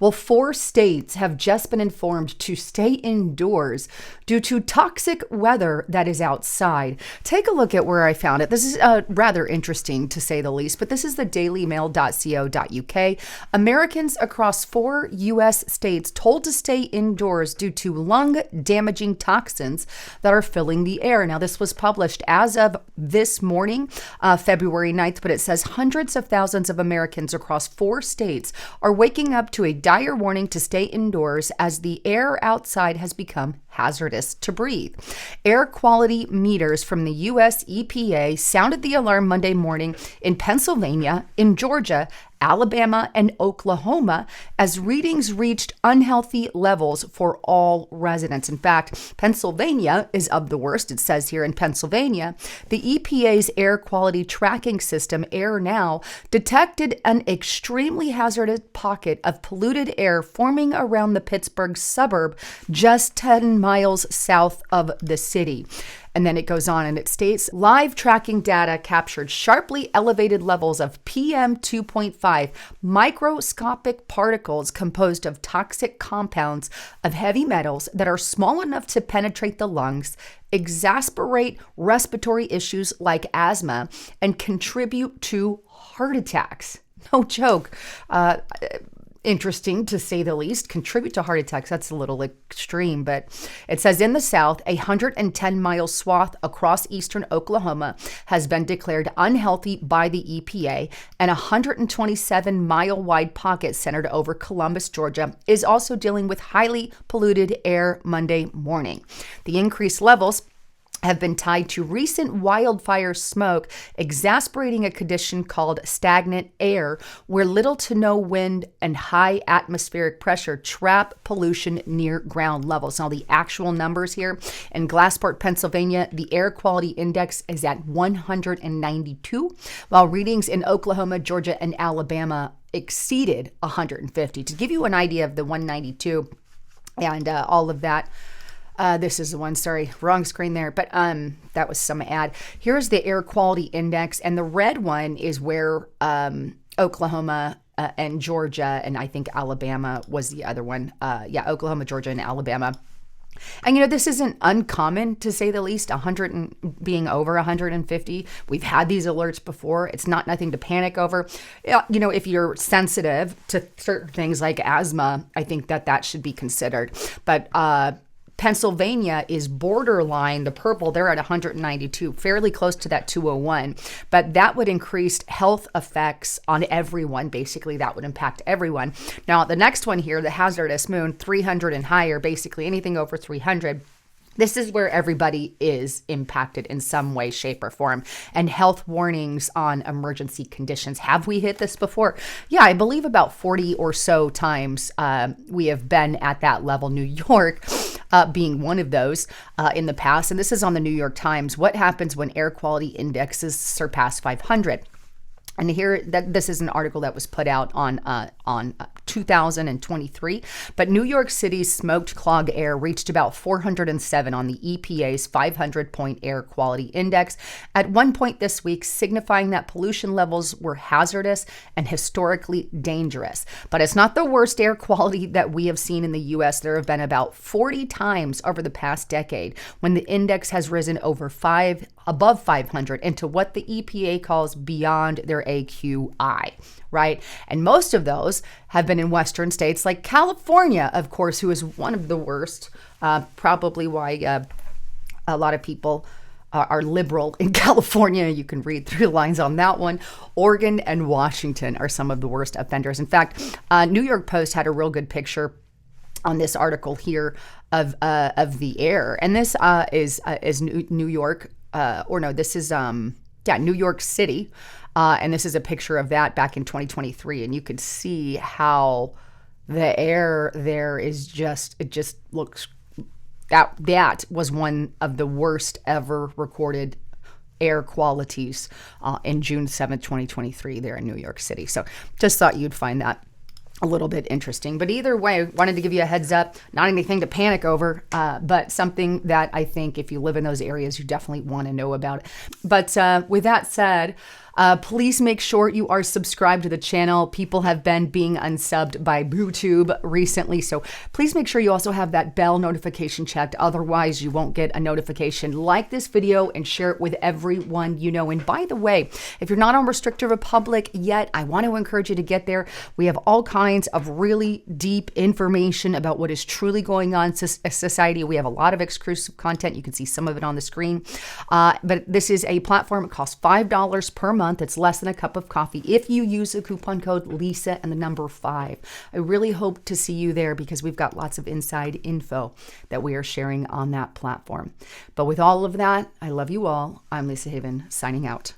Well, 4 states have just been informed to stay indoors due to toxic weather that is outside. Take a look at where I found it. This is rather interesting to say the least, but this is the dailymail.co.uk. Americans across 4 U.S. states told to stay indoors due to lung-damaging toxins that are filling the air. Now, this was published as of this morning, February 9th, but it says hundreds of thousands of Americans across 4 states are waking up to a dire warning to stay indoors as the air outside has become hazardous to breathe. Air quality meters from the U.S. EPA sounded the alarm Monday morning in Pennsylvania, in Georgia, Alabama, and Oklahoma as readings reached unhealthy levels for all residents. In fact, Pennsylvania is of the worst. It says here in Pennsylvania, the EPA's air quality tracking system, Air Now, detected an extremely hazardous pocket of polluted air forming around the Pittsburgh suburb just 10 miles south of the city. And then it goes on and it states, live tracking data captured sharply elevated levels of PM 2.5, microscopic particles composed of toxic compounds of heavy metals that are small enough to penetrate the lungs, exacerbate respiratory issues like asthma, and contribute to heart attacks. No joke. Interesting to say the least. Contribute to heart attacks. That's a little extreme, but it says in the South, a 110-mile swath across eastern Oklahoma has been declared unhealthy by the EPA, and a 127-mile-wide pocket centered over Columbus, Georgia, is also dealing with highly polluted air Monday morning. The increased levels have been tied to recent wildfire smoke, exacerbating a condition called stagnant air, where little to no wind and high atmospheric pressure trap pollution near ground levels. Now, the actual numbers here in Glassport, Pennsylvania, the air quality index is at 192, while readings in Oklahoma, Georgia, and Alabama exceeded 150. To give you an idea of the 192 and all of that, this is the one, sorry, wrong screen there, but that was some ad. Here's the air quality index, and the red one is where Oklahoma and Georgia, and I think Alabama was the other one. Oklahoma, Georgia, and Alabama. And, this isn't uncommon, to say the least, being over 150. We've had these alerts before. It's not nothing to panic over. If you're sensitive to certain things like asthma, I think that should be considered. But Pennsylvania is borderline, the purple, they're at 192, fairly close to that 201. But that would increase health effects on everyone. Basically, that would impact everyone. Now, the next one here, the hazardous moon, 300 and higher, basically anything over 300. This is where everybody is impacted in some way, shape, or form. And health warnings on emergency conditions. Have we hit this before? Yeah, I believe about 40 or so times we have been at that level. New York being one of those in the past. And this is on the New York Times. What happens when air quality indexes surpass 500? And here, this is an article that was put out on 2023. But New York City's smoked clogged air reached about 407 on the EPA's 500-point air quality index at one point this week, signifying that pollution levels were hazardous and historically dangerous. But it's not the worst air quality that we have seen in the U.S. There have been about 40 times over the past decade when the index has risen above 500 into what the EPA calls beyond their AQI, right? And most of those have been in western states like California, of course, who is one of the worst, probably why a lot of people are liberal in California. You can read through the lines on that one. Oregon and Washington are some of the worst offenders. In fact, New York Post had a real good picture on this article here of the air. And this is New York, this is New York City. And this is a picture of that back in 2023. And you could see how the air there is it just looks, that was one of the worst ever recorded air qualities in June 7th, 2023 there in New York City. So just thought you'd find that a little bit interesting. But either way, wanted to give you a heads up, not anything to panic over, but something that I think if you live in those areas, you definitely want to know about. But with that said, Please make sure you are subscribed to the channel. People have been being unsubbed by YouTube recently, so please make sure you also have that bell notification checked. Otherwise, you won't get a notification. Like this video and share it with everyone you know. And by the way, if you're not on Restricted Republic yet, I want to encourage you to get there. We have all kinds of really deep information about what is truly going on in society. We have a lot of exclusive content. You can see some of it on the screen. But this is a platform. It costs $5 per month. It's less than a cup of coffee if you use the coupon code Lisa and the number 5. I really hope to see you there because we've got lots of inside info that we are sharing on that platform. But with all of that, I love you all. I'm Lisa Haven, signing out.